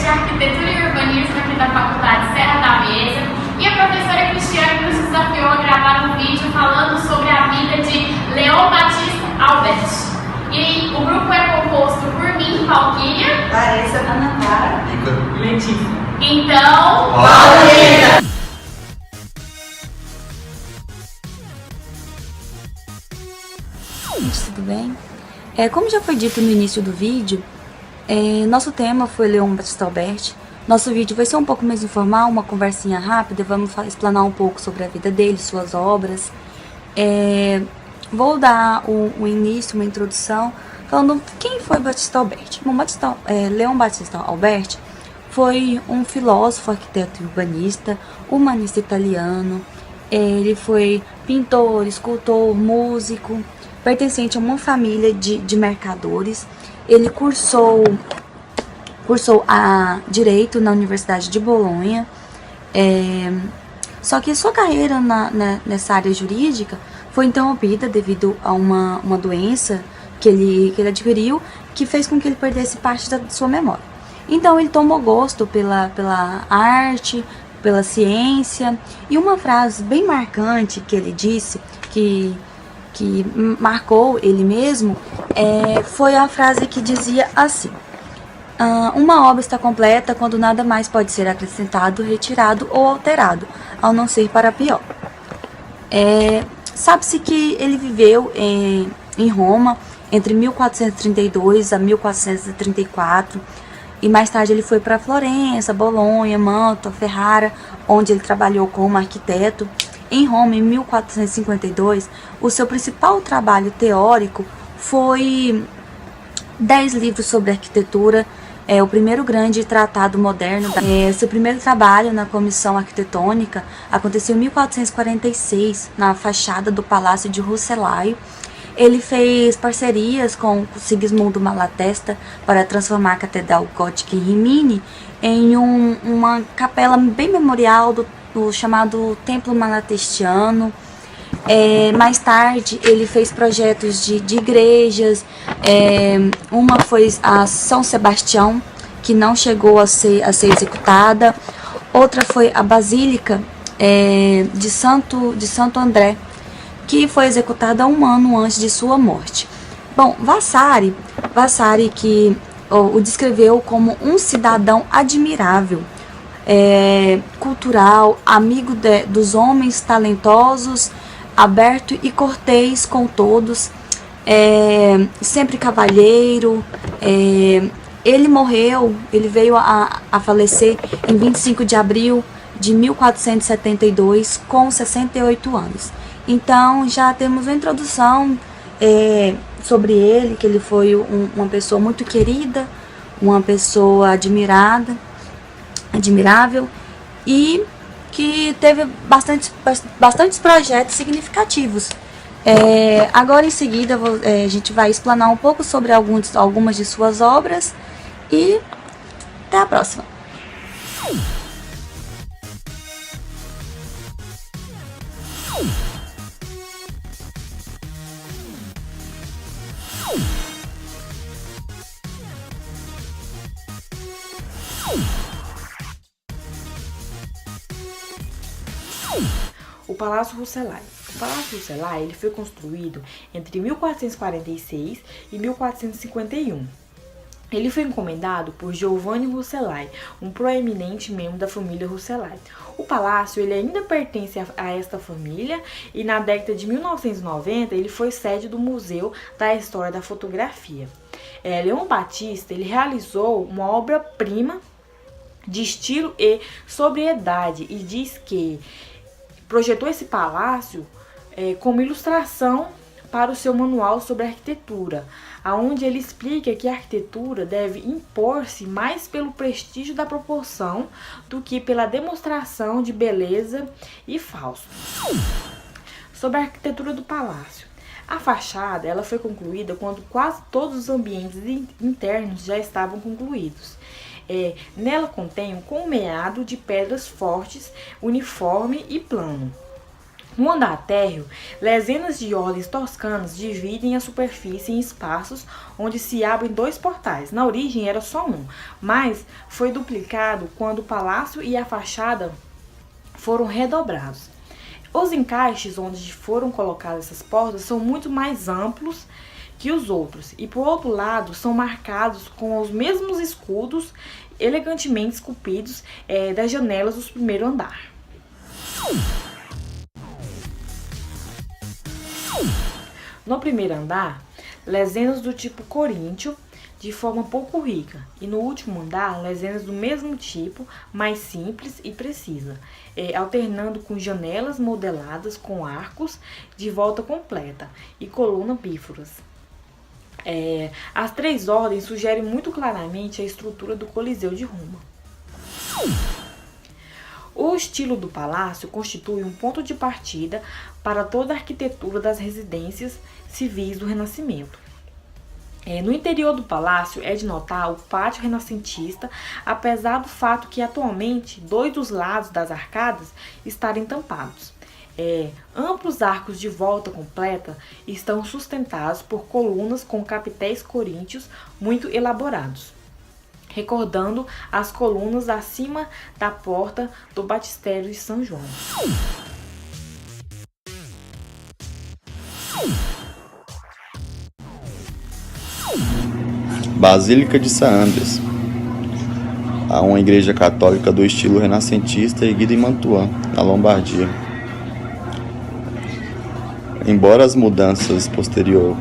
Arquitetura e Urbanismo aqui da Faculdade Serra da Mesa. E a professora Cristiane nos desafiou a gravar um vídeo falando sobre a vida de Leon Batista Albert. E o grupo é composto por mim, Valquíria, Larissa, Ana Clara e Letícia. Então, Valquíria! Tudo bem? Como já foi dito no início do vídeo, nosso tema foi Leon Batista Albert. Nosso vídeo vai ser um pouco mais informal, uma conversinha rápida. Vamos explanar um pouco sobre a vida dele, suas obras. Vou dar o início, uma introdução, falando quem foi Batista Albert. Bom, Leon Batista Albert foi um filósofo, arquiteto e urbanista, humanista italiano. Ele foi pintor, escultor, músico, pertencente a uma família de mercadores. Ele cursou a Direito na Universidade de Bolonha. Só que sua carreira nessa área jurídica foi interrompida devido a uma doença que ele adquiriu, que fez com que ele perdesse parte da sua memória. Então ele tomou gosto pela arte, pela ciência, e uma frase bem marcante que ele disse, que marcou ele mesmo, foi a frase que dizia assim: uma obra está completa quando nada mais pode ser acrescentado, retirado ou alterado, ao não ser para pior. Sabe-se que ele viveu em Roma entre 1432 a 1434, e mais tarde ele foi para Florença, Bolonha, Mantua, Ferrara, onde ele trabalhou como arquiteto. Em Roma, em 1452, o seu principal trabalho teórico foi 10 livros sobre arquitetura, o primeiro grande tratado moderno. Seu primeiro trabalho na comissão arquitetônica aconteceu em 1446, na fachada do Palácio de Rucellai. Ele fez parcerias com Sigismundo Malatesta para transformar a Catedral Gótica em Rimini em uma capela bem memorial do chamado Templo Malatestiano. Mais tarde ele fez projetos de igrejas. Uma foi a São Sebastião, que não chegou a ser executada. Outra foi a Basílica de Santo André, que foi executada 1 ano antes de sua morte. Bom, Vasari que o descreveu como um cidadão admirável, cultural, amigo dos homens talentosos, aberto e cortês com todos, sempre cavalheiro. Ele veio a falecer em 25 de abril de 1472, com 68 anos. Então já temos uma introdução sobre ele, que ele foi uma pessoa muito querida, uma pessoa admirável, e que teve bastantes projetos significativos. Agora em seguida a gente vai explanar um pouco sobre algumas de suas obras, e até a próxima. O Palácio Rucellai. O Palácio Rucellai ele foi construído entre 1446 e 1451. Ele foi encomendado por Giovanni Rucellai, um proeminente membro da família Rucellai. O palácio ele ainda pertence a esta família, e na década de 1990 ele foi sede do Museu da História da Fotografia. Leon Batista ele realizou uma obra-prima de estilo e sobriedade, e diz que projetou esse palácio como ilustração para o seu manual sobre arquitetura, aonde ele explica que a arquitetura deve impor-se mais pelo prestígio da proporção do que pela demonstração de beleza e falso. Sobre a arquitetura do palácio. A fachada ela foi concluída quando quase todos os ambientes internos já estavam concluídos. Nela contém um colmeado de pedras fortes, uniforme e plano. No andar térreo, lesenas de ordens toscanas dividem a superfície em espaços onde se abrem 2 portais. Na origem era só um, mas foi duplicado quando o palácio e a fachada foram redobrados. Os encaixes onde foram colocadas essas portas são muito mais amplos que os outros e, por outro lado, são marcados com os mesmos escudos elegantemente esculpidos das janelas do primeiro andar. No primeiro andar, lesenas do tipo coríntio, de forma pouco rica, e no último andar, lesenas do mesmo tipo, mais simples e precisa, alternando com janelas modeladas com arcos de volta completa e colunas bíforas. As 3 ordens sugerem muito claramente a estrutura do Coliseu de Roma. O estilo do palácio constitui um ponto de partida para toda a arquitetura das residências civis do Renascimento. No interior do palácio é de notar o pátio renascentista, apesar do fato que atualmente 2 dos lados das arcadas estarem tampados. Amplos arcos de volta completa estão sustentados por colunas com capitéis coríntios muito elaborados, recordando as colunas acima da porta do batistério de São João. Basílica de São Andrés, uma igreja católica do estilo renascentista erguida em Mantuan, na Lombardia. Embora as mudanças posteriores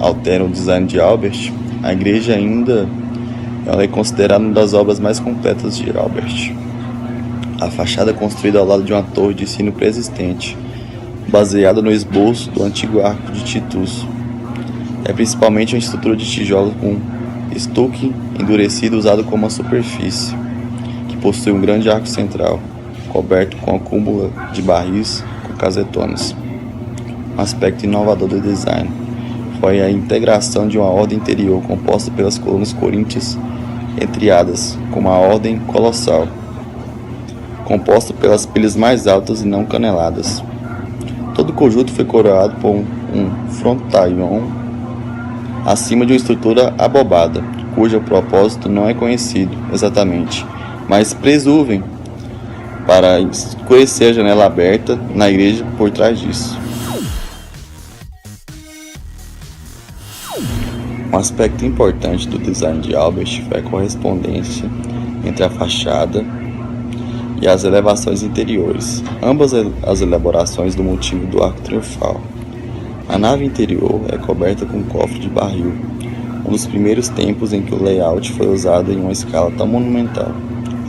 alterem o design de Albert, a igreja ainda é considerada uma das obras mais completas de Albert. A fachada é construída ao lado de uma torre de sino preexistente, baseada no esboço do antigo arco de Titus. É principalmente uma estrutura de tijolos com estuque endurecido usado como uma superfície, que possui um grande arco central, coberto com a cúpula de barris com casetones. Um aspecto inovador do design foi a integração de uma ordem interior composta pelas colunas coríntias entriadas, com uma ordem colossal, composta pelas pilhas mais altas e não caneladas. Todo o conjunto foi coroado por um frontaion acima de uma estrutura abobada, cujo propósito não é conhecido exatamente, mas presumem para escurecer a janela aberta na igreja por trás disso. Um aspecto importante do design de Albert foi a correspondência entre a fachada e as elevações interiores, ambas as elaborações do motivo do arco triunfal. A nave interior é coberta com um cofre de barril, um dos primeiros tempos em que o layout foi usado em uma escala tão monumental.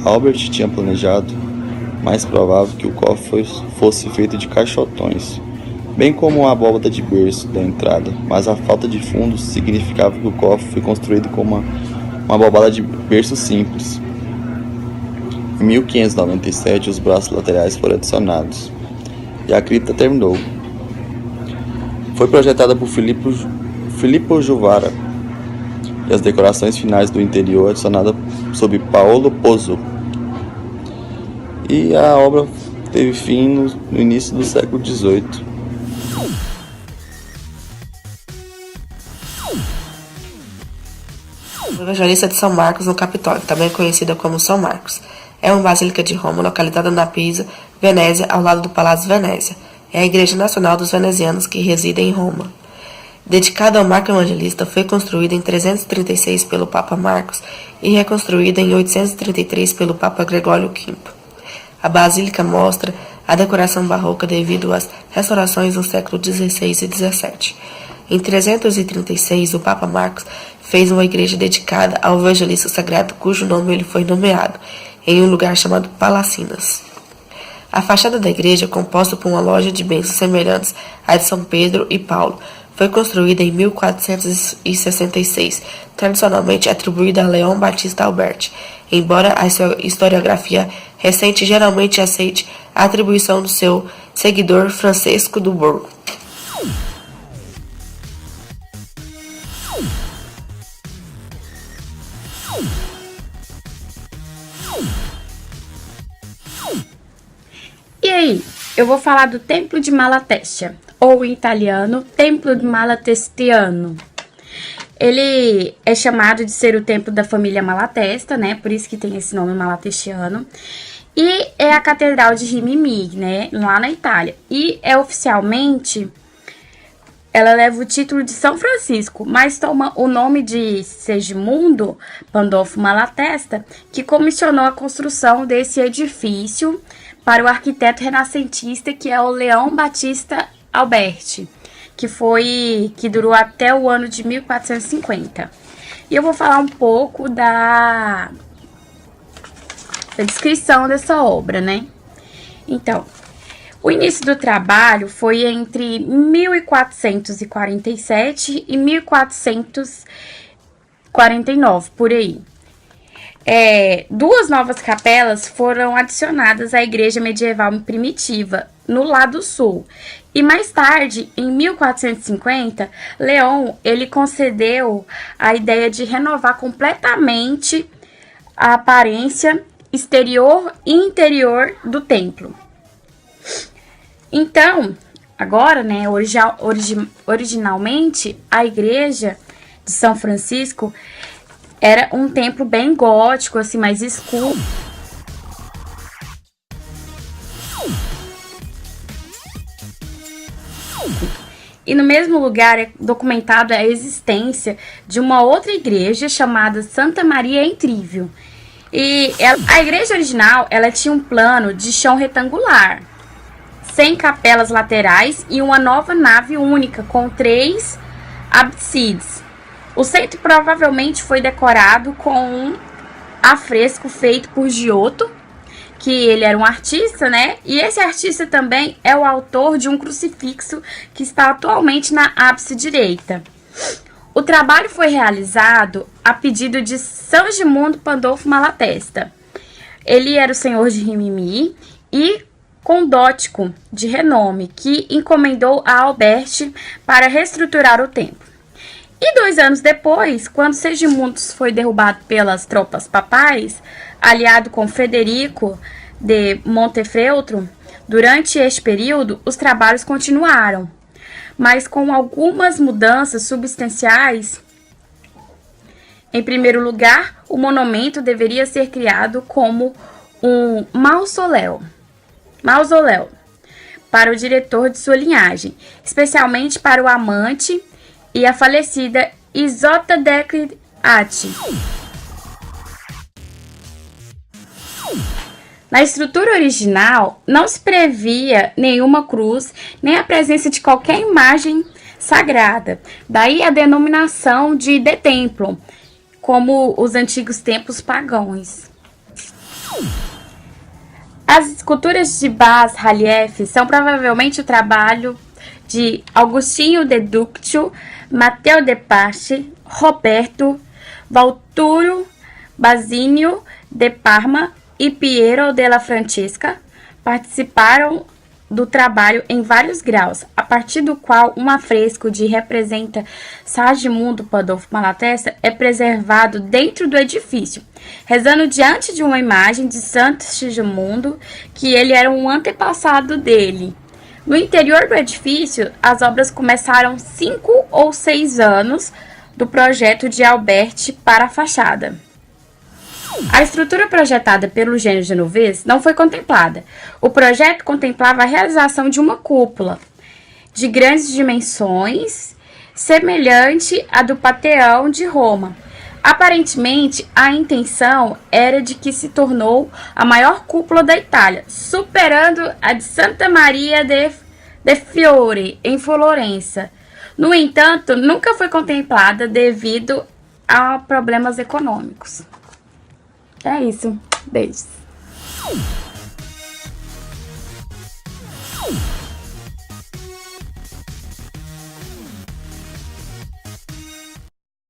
Albert tinha planejado mais provável que o cofre fosse feito de caixotões, bem como a abóbada de berço da entrada, mas a falta de fundos significava que o cofre foi construído com uma abóbada de berço simples. Em 1597, os braços laterais foram adicionados, e a cripta terminou. Foi projetada por Filippo Juvara, e as decorações finais do interior adicionadas sob Paolo Pozzo. E a obra teve fim no início do século XVIII. Evangelista de São Marcos no Capitólio, também conhecida como São Marcos. É uma basílica de Roma localizada na Pisa, Venezia, ao lado do Palácio Venezia. É a igreja nacional dos venezianos que residem em Roma. Dedicada ao Marco Evangelista, foi construída em 336 pelo Papa Marcos e reconstruída em 833 pelo Papa Gregório V. A basílica mostra a decoração barroca devido às restaurações no século XVI e XVII. Em 336, o Papa Marcos fez uma igreja dedicada ao Evangelista Sagrado, cujo nome ele foi nomeado, em um lugar chamado Palacinas. A fachada da igreja, composta por uma loja de bênçãos semelhantes à de São Pedro e Paulo, foi construída em 1466, tradicionalmente atribuída a Leão Batista Alberti, embora a historiografia recente geralmente aceite a atribuição do seu seguidor Francisco do Borgo. E aí, eu vou falar do Templo de Malatesta, ou em italiano, Templo de Malatestiano. Ele é chamado de ser o templo da família Malatesta, né? Por isso que tem esse nome Malatestiano. E é a Catedral de Rimini, né? Lá na Itália. E é oficialmente, ela leva o título de São Francisco, mas toma o nome de Segismundo Pandolfo Malatesta, que comissionou a construção desse edifício para o arquiteto renascentista, que é o Leão Battista Alberti, que durou até o ano de 1450. E eu vou falar um pouco da descrição dessa obra, né? Então, o início do trabalho foi entre 1447 e 1449, por aí. Duas novas capelas foram adicionadas à igreja medieval primitiva, no lado sul. E mais tarde, em 1450, Leão, ele concedeu a ideia de renovar completamente a aparência exterior e interior do templo. Então, agora, né, originalmente, a igreja de São Francisco era um templo bem gótico, assim, mais escuro. E no mesmo lugar é documentada a existência de uma outra igreja chamada Santa Maria em Trívio. E a igreja original, ela tinha um plano de chão retangular, sem capelas laterais e uma nova nave única com 3 ábsides. O centro provavelmente foi decorado com um afresco feito por Giotto, que ele era um artista, né? E esse artista também é o autor de um crucifixo que está atualmente na ápice direita. O trabalho foi realizado a pedido de São Gimundo Pandolfo Malatesta. Ele era o senhor de Rimini e condótico de renome, que encomendou a Alberti para reestruturar o templo. E 2 anos depois, quando Segismundo foi derrubado pelas tropas papais, aliado com Frederico de Montefeltro, durante este período, os trabalhos continuaram, mas com algumas mudanças substanciais. Em primeiro lugar, o monumento deveria ser criado como um mausoléu para o diretor de sua linhagem, especialmente para o amante e a falecida Isota Decreati. Na estrutura original, não se previa nenhuma cruz, nem a presença de qualquer imagem sagrada. Daí a denominação de De Templo, como os antigos templos pagãos. As esculturas de bas-relief são provavelmente o trabalho de Agostinho de Duccio, Matteo de Pace, Roberto Valturo, Basílio de Parma e Piero della Francesca. Participaram do trabalho em vários graus, a partir do qual um afresco de representa Segismundo Pandolfo Malatesta é preservado dentro do edifício, rezando diante de uma imagem de Santo Segismundo, que ele era um antepassado dele. No interior do edifício, as obras começaram 5 ou 6 anos do projeto de Alberti para a fachada. A estrutura projetada pelo gênio genovês não foi contemplada. O projeto contemplava a realização de uma cúpula de grandes dimensões, semelhante à do Panteão de Roma. Aparentemente, a intenção era de que se tornou a maior cúpula da Itália, superando a de Santa Maria de Fiore, em Florença. No entanto, nunca foi contemplada devido a problemas econômicos. É isso. Beijos.